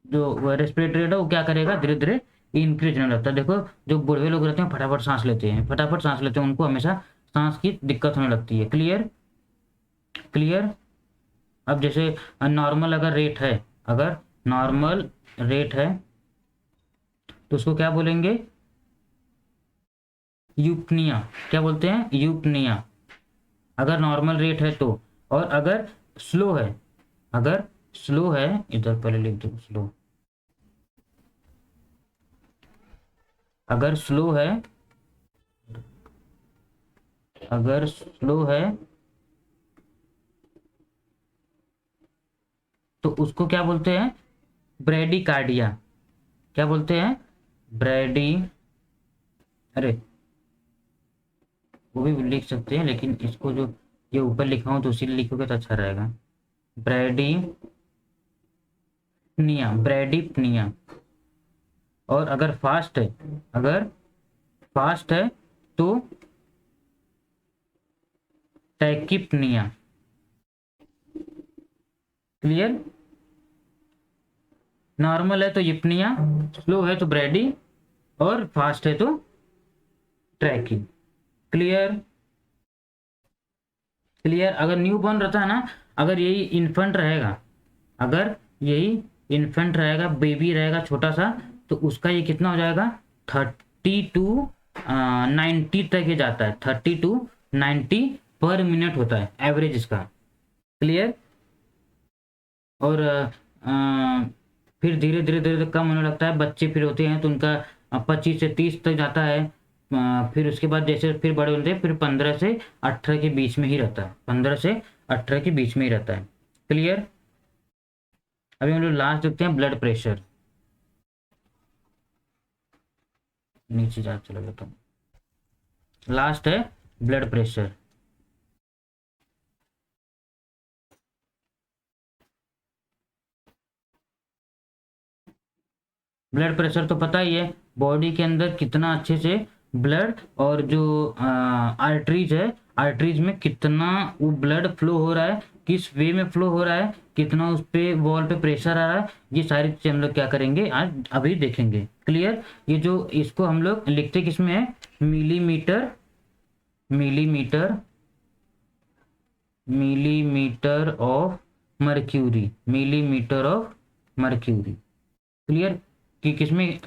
जो रेस्पिरेटरी रेट है वो क्या करेगा, धीरे धीरे इंक्रीज होने लगता है। देखो जो बूढ़े लोग रहते हैं फटाफट सांस लेते हैं, फटाफट सांस लेते हैं, उनको हमेशा सांस की दिक्कत होने लगती है। क्लियर। क्लियर। अब जैसे नॉर्मल अगर रेट है, अगर नॉर्मल रेट है, तो उसको क्या बोलेंगे, यूपनिया। क्या बोलते हैं, यूपनिया। अगर नॉर्मल रेट है तो। और अगर स्लो है, अगर स्लो है, इधर पहले लिख दो स्लो। अगर स्लो है, अगर स्लो है, तो उसको क्या बोलते हैं, ब्रेडिकार्डिया। क्या बोलते हैं, ब्रेडी, अरे वो भी लिख सकते हैं, लेकिन इसको जो ये ऊपर लिखा हूं तो उसी लिखोगे तो अच्छा रहेगा। ब्रेडिपनिया। और अगर फास्ट है, अगर फास्ट है तो टैकिपनिया। क्लियर। नॉर्मल है तो इपनिया, स्लो है तो ब्रेडी, और फास्ट है तो ट्रैकिंग। क्लियर। क्लियर। अगर न्यू बॉर्न रहता है ना, अगर यही इन्फेंट रहेगा, अगर यही इन्फेंट रहेगा, बेबी रहेगा छोटा सा, तो उसका ये कितना हो जाएगा, 30 टू 90 तक ही जाता है, 30 टू 90 पर मिनट होता है एवरेज इसका। क्लियर। और फिर धीरे धीरे धीरे धीरे कम होने लगता है, बच्चे फिर होते हैं तो उनका 25 से 30 तक जाता है। फिर उसके बाद जैसे फिर बड़े होते हैं, फिर 15 से 18 के बीच में ही रहता है, 15 से 18 के बीच में ही रहता है। क्लियर। अभी हम लोग लास्ट देखते हैं, ब्लड प्रेशर। नीचे जा चला जाता हूँ, लास्ट है ब्लड प्रेशर। ब्लड प्रेशर तो पता ही है, बॉडी के अंदर कितना अच्छे से ब्लड और जो आर्टरीज है, आर्टरीज में कितना वो ब्लड फ्लो हो रहा है, किस वे में फ्लो हो रहा है, कितना उस पे वॉल पे प्रेशर आ रहा है, ये सारी चीजें हम लोग क्या करेंगे आज अभी देखेंगे। क्लियर। ये जो इसको हम लोग लिखते किसमें है, millimetre, millimetre, millimetre of mercury, millimetre of mercury. Clear. कि किसमें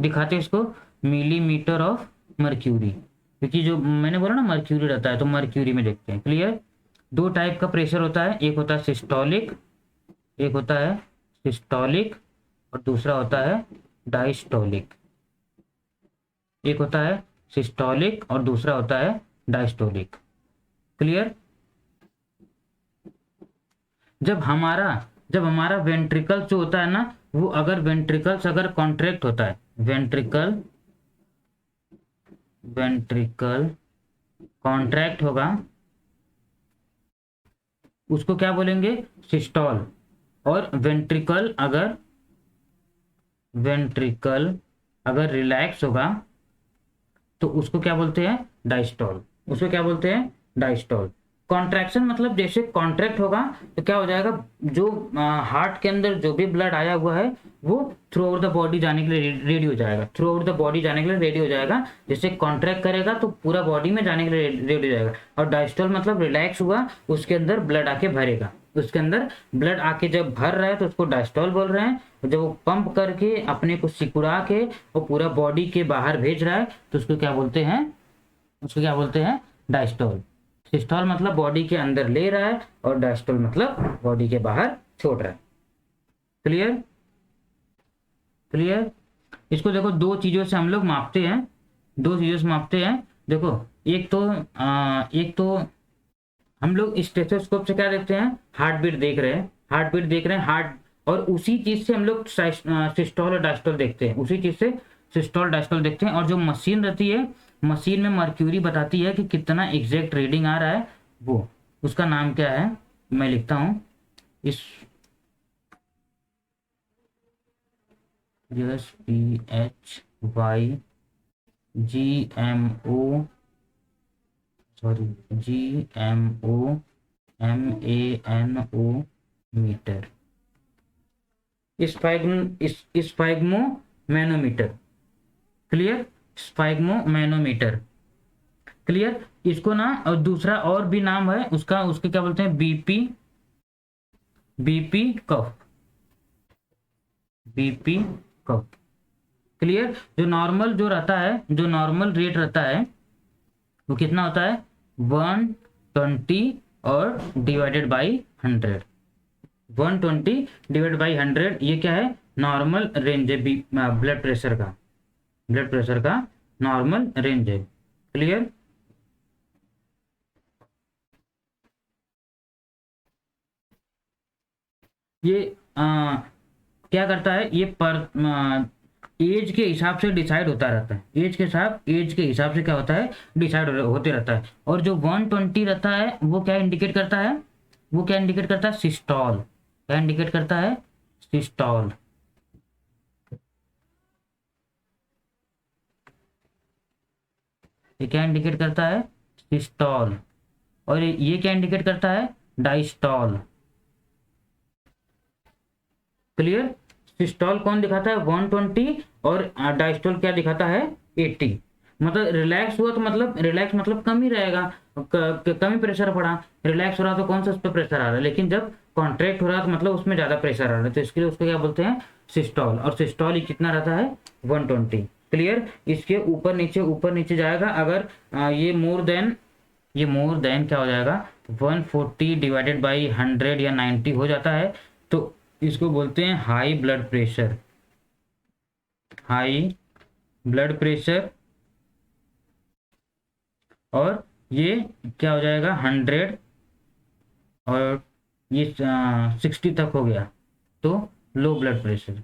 दिखाते हैं इसको, मिलीमीटर ऑफ मर्क्यूरी, क्योंकि जो मैंने बोला ना मर्क्यूरी रहता है तो मर्क्यूरी में देखते हैं। क्लियर। दो टाइप का प्रेशर होता है, एक होता है सिस्टोलिक, एक होता है सिस्टोलिक और दूसरा होता है डायस्टोलिक। एक होता है सिस्टोलिक और दूसरा होता है डायस्टोलिक। क्लियर। जब हमारा वेंट्रिकल जो होता है ना, वो अगर वेंट्रिकल्स अगर कॉन्ट्रैक्ट होता है, वेंट्रिकल कॉन्ट्रैक्ट होगा, उसको क्या बोलेंगे, सिस्टोल। और वेंट्रिकल अगर रिलैक्स होगा तो उसको क्या बोलते हैं, डायस्टोल। उसको क्या बोलते हैं, डायस्टोल। कॉन्ट्रैक्शन मतलब जैसे कॉन्ट्रैक्ट होगा तो क्या हो जाएगा, जो हार्ट के अंदर जो भी ब्लड आया हुआ है वो थ्रू आउट द बॉडी जाने के लिए रेडी हो जाएगा, थ्रू आउट द बॉडी जाने के लिए रेडी हो जाएगा। जैसे कॉन्ट्रैक्ट करेगा तो पूरा बॉडी में जाने के लिए रेडी हो जाएगा। और डायस्टोल मतलब रिलैक्स हुआ, उसके अंदर ब्लड आके भरेगा, उसके अंदर ब्लड आके जब भर रहा है तो उसको डायस्टोल बोल रहे हैं। जब वो पंप करके अपने को सिकुड़ा के वो पूरा बॉडी के बाहर भेज रहा है तो उसको क्या बोलते हैं, उसको क्या बोलते हैं, डायस्टोल। सिस्टोल मतलब बॉडी के अंदर ले रहा है और डायस्टोल मतलब बॉडी के बाहर छोड़ रहा है। क्लियर। क्लियर। इसको देखो दो चीजों से हम लोग मापते हैं, दो चीजों से मापते हैं। देखो एक तो हम लोग स्टेथोस्कोप से क्या देखते हैं, हार्ट बीट देख रहे हैं, हार्ट बीट देख रहे हैं, हार्ट, और उसी चीज से हम लोग सिस्टोल और डायस्टोल देखते हैं, उसी चीज से सिस्टोल डायस्टोल देखते हैं। और जो मशीन रहती है, मशीन में मर्क्यूरी बताती है कि कितना एग्जैक्ट रीडिंग आ रहा है, वो उसका नाम क्या है, मैं लिखता हूं इस PHYGMO, sorry GMO meter, sphygmomanometer. Clear. Sphygmomanometer. Clear. इसको ना और दूसरा और भी नाम है उसका, उसके क्या बोलते हैं, बीपी कफ, बीपी कफ। क्लियर। जो नॉर्मल जो रहता है, जो नॉर्मल रेट रहता है वो कितना होता है, 120 और डिवाइडेड बाई 100, 120 डिवाइड बाई 100, ये क्या है, नॉर्मल रेंज है ब्लड प्रेशर का, ब्लड प्रेशर का नॉर्मल रेंज है। क्लियर। ये क्या करता है, ये पर एज के हिसाब से डिसाइड होता रहता है, एज के हिसाब से क्या होता है, डिसाइड होते रहता है। और जो 120 रहता है वो क्या इंडिकेट करता है, वो क्या इंडिकेट करता है, सिस्टोल। क्या इंडिकेट करता है, सिस्टोल। ये क्या इंडिकेट करता है, सिस्टोल। और ये क्या इंडिकेट करता है, डायस्टोल। क्लियर। सिस्टोल कौन दिखाता है, 120, और डायस्टोल क्या दिखाता है, 80। मतलब रिलैक्स हुआ तो मतलब रिलैक्स मतलब कम ही रहेगा, कम ही प्रेशर पड़ा। रिलैक्स हो रहा तो कौन सा उस पर प्रेशर आ रहा है, लेकिन जब कॉन्ट्रैक्ट हो रहा तो मतलब उसमें ज्यादा प्रेशर आ रहा है, तो इसके लिए उसको क्या बोलते हैं, सिस्टोल। और सिस्टोल ही कितना रहता है, 120। क्लियर। इसके ऊपर नीचे जाएगा अगर ये मोर देन क्या हो जाएगा, 140 डिवाइडेड बाई 100 या 90 हो जाता है तो इसको बोलते हैं high blood pressure, high blood pressure. और ये क्या हो जाएगा, 100 और ये 60 तक हो गया तो लो ब्लड प्रेशर।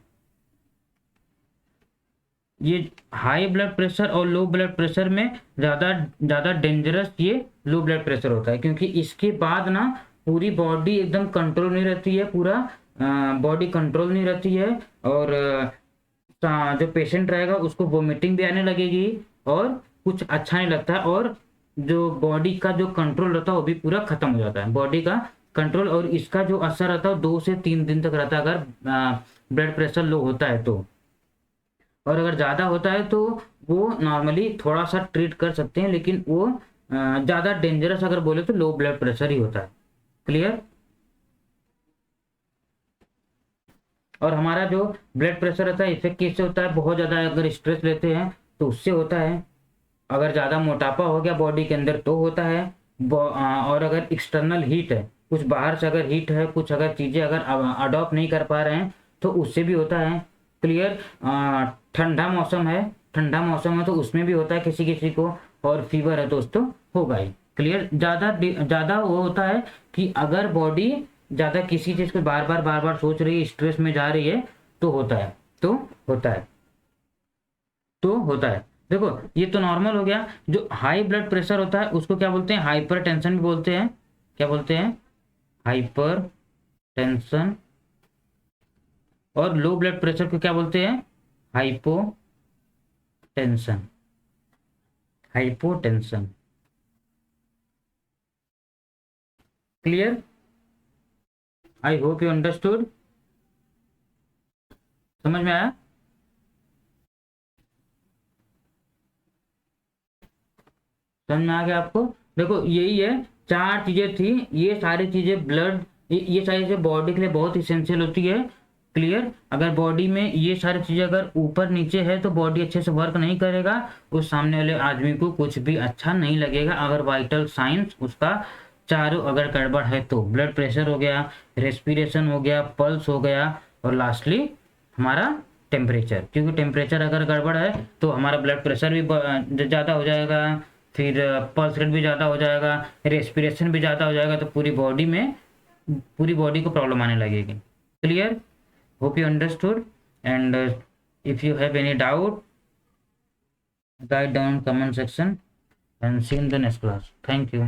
ये हाई ब्लड प्रेशर और लो ब्लड प्रेशर में ज़्यादा डेंजरस ये लो ब्लड प्रेशर होता है, क्योंकि इसके बाद ना पूरी बॉडी एकदम कंट्रोल नहीं रहती है, पूरा बॉडी कंट्रोल नहीं रहती है, और जो पेशेंट रहेगा उसको वोमिटिंग भी आने लगेगी और कुछ अच्छा नहीं लगता है, और जो बॉडी का जो कंट्रोल रहता है वो भी पूरा खत्म हो जाता है, बॉडी का कंट्रोल। और इसका जो असर रहता है 2 से 3 दिन तक रहता है, अगर ब्लड प्रेशर लो होता है तो। और अगर ज़्यादा होता है तो वो नॉर्मली थोड़ा सा ट्रीट कर सकते हैं, लेकिन वो ज़्यादा डेंजरस अगर बोले तो लो ब्लड प्रेशर ही होता है। क्लियर? और हमारा जो ब्लड प्रेशर रहता है इफेक्ट किससे होता है? बहुत ज़्यादा अगर स्ट्रेस लेते हैं तो उससे होता है, अगर ज़्यादा मोटापा हो गया बॉडी के अंदर तो होता है, और अगर एक्सटर्नल हीट है, कुछ बाहर से अगर हीट है, कुछ अगर चीज़ें अगर अडॉप्ट नहीं कर पा रहे हैं तो उससे भी होता है। क्लियर? ठंडा मौसम है, ठंडा मौसम है तो उसमें भी होता है किसी किसी को, और फीवर है तो उस तो होगा ही। क्लियर? ज़्यादा वो होता है कि अगर बॉडी ज़्यादा किसी चीज़ को बार बार सोच रही है, स्ट्रेस में जा रही है तो होता है, तो होता है, तो होता है। देखो ये तो नॉर्मल हो गया। जो हाई ब्लड प्रेशर होता है उसको क्या बोलते हैं? हाइपर टेंशन भी बोलते हैं। क्या बोलते हैं? Hyper tension. और लो ब्लड प्रेशर को क्या बोलते हैं? Hypo tension. Hypotension. Clear? I hope you understood. समझ में आया? समझ में आ गया आपको? देखो यही है, 4 चीजें थी, ये सारी चीजें ब्लड, ये सारी चीजें बॉडी के लिए बहुत इसेंशियल होती है। क्लियर? अगर बॉडी में ये सारी चीजें अगर ऊपर नीचे है तो बॉडी अच्छे से वर्क नहीं करेगा, उस सामने वाले आदमी को कुछ भी अच्छा नहीं लगेगा। अगर वाइटल साइंस उसका चारों अगर गड़बड़ है तो ब्लड प्रेशर हो गया, रेस्पिरेशन हो गया, पल्स हो गया, और लास्टली हमारा टेम्परेचर, क्योंकि टेम्परेचर अगर गड़बड़ है तो हमारा ब्लड प्रेशर भी ज़्यादा हो जाएगा, फिर पल्स रेट भी ज़्यादा हो जाएगा, रेस्पिरेशन भी ज़्यादा हो जाएगा, तो पूरी बॉडी को प्रॉब्लम आने लगेगी। Clear? Hope you understood, and if you have any doubt write down comment section and see you in the next class. Thank you.